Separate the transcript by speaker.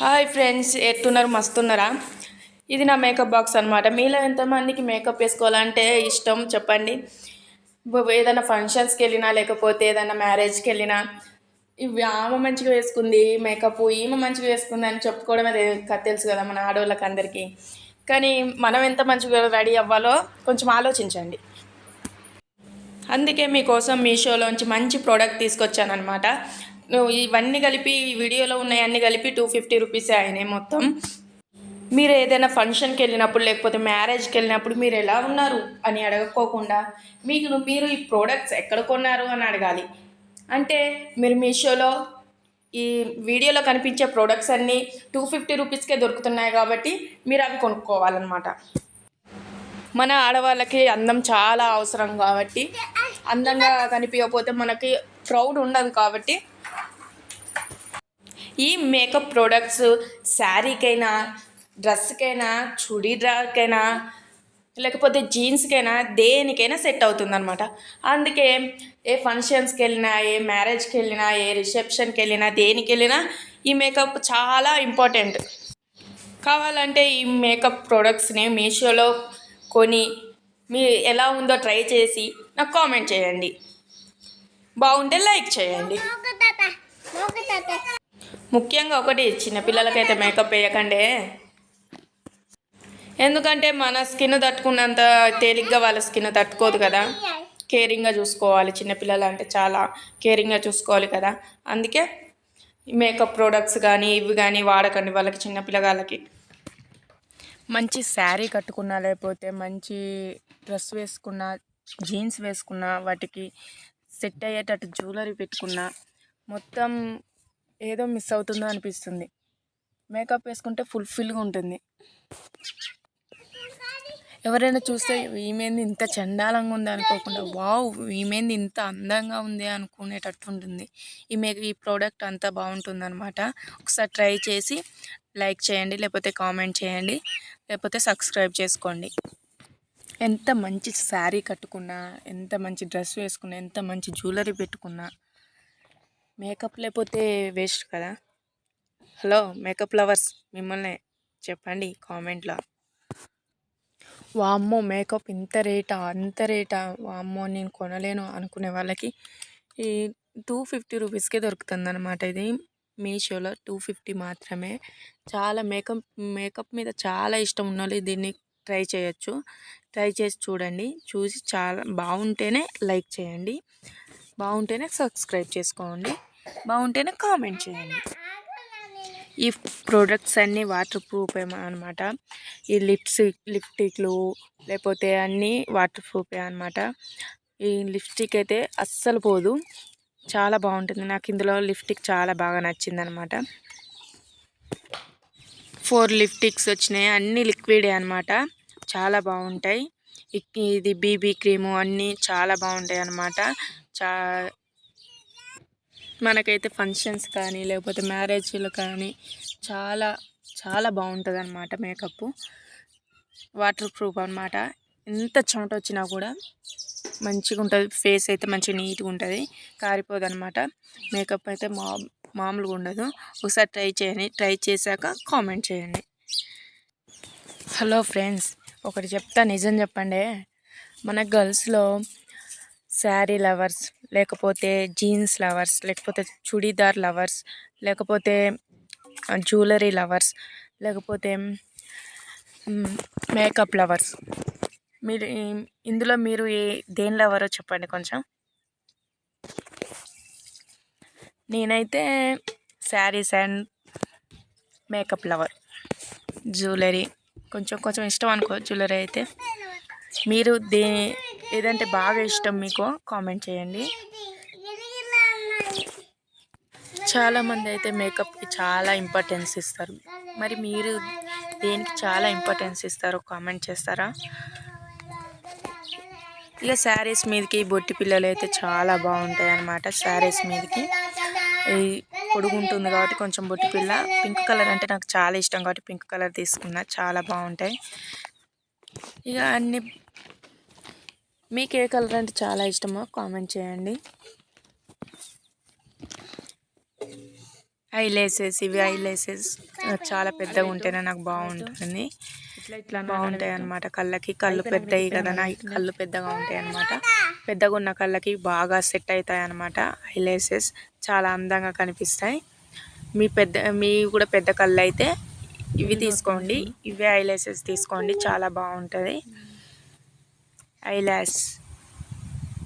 Speaker 1: Hi friends, ఎట్టున్నారు? మస్తున్నారా? ఇది నా makeup box అనమాట. మీలో ఎంతమందికి మేకప్ వేసుకోవాలంటే ఇష్టం చెప్పండి. ఏదైనా ఫంక్షన్స్కి వెళ్ళినా లేకపోతే ఏదైనా మ్యారేజ్కి వెళ్ళినా ఇవి ఆమె మంచిగా వేసుకుంది మేకప్, ఈమె మంచిగా వేసుకుంది అని చెప్పుకోవడం అది తెలుసు కదా మన ఆడవాళ్ళకి అందరికీ. కానీ మనం ఎంత మంచిగా రెడీ అవ్వాలో కొంచెం ఆలోచించండి. అందుకే మీకోసం మీషోలోంచి మంచి ప్రోడక్ట్ తీసుకొచ్చానమాట. ఇవన్నీ కలిపి వీడియోలో ఉన్నాయన్నీ కలిపి 250 రూపీసే అయినాయి మొత్తం. మీరు ఏదైనా ఫంక్షన్కి వెళ్ళినప్పుడు లేకపోతే మ్యారేజ్కి వెళ్ళినప్పుడు మీరు ఎలా ఉన్నారు అని అడగకోకుండా మీరు ఈ ప్రోడక్ట్స్ ఎక్కడ కొన్నారు అని అడగాలి. అంటే మీరు మీషోలో ఈ వీడియోలో కనిపించే ప్రోడక్ట్స్ అన్నీ 250 రూపీస్కే దొరుకుతున్నాయి కాబట్టి మీరు అవి కొనుక్కోవాలన్నమాట. మన ఆడవాళ్ళకి అందం చాలా అవసరం కాబట్టి, అందంగా కనిపించకపోతే మనకి ప్రౌడ్ ఉండదు కాబట్టి ఈ మేకప్ ప్రోడక్ట్స్ శారీకైనా, డ్రెస్కైనా, చుడీదార్కైనా, లేకపోతే జీన్స్కైనా దేనికైనా సెట్ అవుతుందన్నమాట. అందుకే ఏ ఫంక్షన్స్కి వెళ్ళినా, ఏ మ్యారేజ్కి వెళ్ళినా, ఏ రిసెప్షన్కి వెళ్ళినా, దేనికి వెళ్ళినా ఈ మేకప్ చాలా ఇంపార్టెంట్. కావాలంటే ఈ మేకప్ ప్రోడక్ట్స్ని మీషోలో కొని మీ ఎలా ఉందో ట్రై చేసి నాకు కామెంట్ చేయండి. బాగుంటే లైక్ చేయండి. ముఖ్యంగా ఒకటి, చిన్నపిల్లలకైతే మేకప్ వేయకండి. ఎందుకంటే మన స్కిన్ తట్టుకున్నంత తేలిగ్గా వాళ్ళ స్కిన్ తట్టుకోదు కదా. కేరింగ్గా చూసుకోవాలి. చిన్నపిల్లలు అంటే చాలా కేరింగ్గా చూసుకోవాలి కదా. అందుకే మేకప్ ప్రోడక్ట్స్ కానీ ఇవి కానీ వాడకండి వాళ్ళకి, చిన్నపిల్లగాళ్ళకి. మంచి శారీ కట్టుకున్నా లేకపోతే మంచి డ్రెస్ వేసుకున్నా, జీన్స్ వేసుకున్నా, వాటికి సెట్ అయ్యేటట్టు జ్యువెలరీ పెట్టుకున్నా మొత్తం ఏదో మిస్ అవుతుందో అనిపిస్తుంది. మేకప్ వేసుకుంటే ఫుల్ఫిల్గా ఉంటుంది. ఎవరైనా చూస్తే ఈమెంది ఇంత చండాలంగా ఉంది అనుకోకుండా, వావ్ ఈమెంది ఇంత అందంగా ఉంది అనుకునేటట్టు ఉంటుంది. ఈ ప్రోడక్ట్ అంతా బాగుంటుందన్నమాట. ఒకసారి ట్రై చేసి లైక్ చేయండి, లేకపోతే కామెంట్ చేయండి, లేకపోతే సబ్స్క్రైబ్ చేసుకోండి. ఎంత మంచి శారీ కట్టుకున్నా, ఎంత మంచి డ్రెస్ వేసుకున్నా, ఎంత మంచి జ్యువెలరీ పెట్టుకున్నా మేకప్ లేకపోతే వేస్ట్ కదా. హలో మేకప్ లవర్స్, మిమ్మల్ని చెప్పండి కామెంట్లో. వామ్మో మేకప్ ఇంత రేటా, అంత రేటా, వామ్మో నేను కొనలేను అనుకునే వాళ్ళకి ఈ 250 రూపీస్కే దొరుకుతుంది అనమాట. ఇది మీషోలో 250 మాత్రమే. చాలా మేకప్ మీద చాలా ఇష్టం ఉన్న వాళ్ళు దీన్ని ట్రై చేయొచ్చు. ట్రై చేసి చూడండి. చూసి చాలా బాగుంటేనే లైక్ చేయండి, బాగుంటేనే సబ్స్క్రైబ్ చేసుకోండి, బాగుంటేనే కామెంట్ చేయండి. ఈ ప్రోడక్ట్స్ అన్నీ వాటర్ ప్రూఫ్ అనమాట. ఈ లిప్స్టిక్లు లేకపోతే అన్నీ వాటర్ ప్రూఫే అనమాట. ఈ లిప్స్టిక్ అయితే అస్సలు పోదు, చాలా బాగుంటుంది. నాకు ఇందులో లిప్స్టిక్ చాలా బాగా నచ్చింది అనమాట. 4 లిప్స్టిక్స్ వచ్చినాయి, అన్నీ లిక్విడే అనమాట. చాలా బాగుంటాయి. ఇది బీబీ క్రీము అన్నీ చాలా బాగుంటాయి అనమాట. మనకైతే ఫంక్షన్స్ కానీ లేకపోతే మ్యారేజ్లు కానీ చాలా చాలా బాగుంటుంది అనమాట. మేకప్ వాటర్ ప్రూఫ్ అనమాట. ఎంత చెమట వచ్చినా కూడా మంచిగా ఉంటుంది. ఫేస్ అయితే మంచిగా నీట్గా ఉంటుంది, కారిపోదు అనమాట. మేకప్ అయితే మామూలుగా ఉండదు. ఒకసారి ట్రై చేయండి, ట్రై చేశాక కామెంట్ చేయండి. హలో ఫ్రెండ్స్, ఒకటి చెప్తా, నిజం చెప్పండి. మన గర్ల్స్లో శారీ లవర్స్, లేకపోతే జీన్స్ లవర్స్, లేకపోతే చుడీదార్ లవర్స్, లేకపోతే జ్యువెలరీ లవర్స్, లేకపోతే మేకప్ లవర్స్, ఇందులో మీరు దేని లవరో చెప్పండి కొంచెం. నేనైతే saris and makeup lover. Jewellery కొంచెం ఇష్టం అనుకో. జ్యువెలరీ అయితే మీరు ఏదంటే బాగా ఇష్టం మీకు కామెంట్ చేయండి. చాలామంది అయితే మేకప్కి చాలా ఇంపార్టెన్స్ ఇస్తారు. మరి మీరు దేనికి చాలా ఇంపార్టెన్స్ ఇస్తారో కామెంట్ చేస్తారా? ఇక శారీస్ మీదకి బొట్టి పిల్లలు అయితే చాలా బాగుంటాయి అన్నమాట. శారీస్ మీదకి పొడుగు ఉంటుంది కాబట్టి కొంచెం బొట్టి పిల్ల పింక్ కలర్ అంటే నాకు చాలా ఇష్టం కాబట్టి పింక్ కలర్ తీసుకున్నా, చాలా బాగుంటాయి. ఇక అన్ని మీకు ఏ కలర్ అంటే చాలా ఇష్టమో కామెంట్ చేయండి.
Speaker 2: ఐలేసెస్, ఇవి ఐలేసెస్ చాలా పెద్దగా ఉంటేనే నాకు బాగుంటుంది. బాగుంటాయి అన్నమాట. కళ్ళు పెద్దవి కదా, నా కళ్ళు పెద్దగా ఉంటాయి అన్నమాట. పెద్దగా ఉన్న కళ్ళకి బాగా సెట్ అవుతాయి అన్నమాట. ఐలేసెస్ చాలా అందంగా కనిపిస్తాయి. మీ కూడా పెద్ద కళ్ళు అయితే ఇవి తీసుకోండి, ఇవే ఐలేసెస్ తీసుకోండి, చాలా బాగుంటుంది ఐలాష్.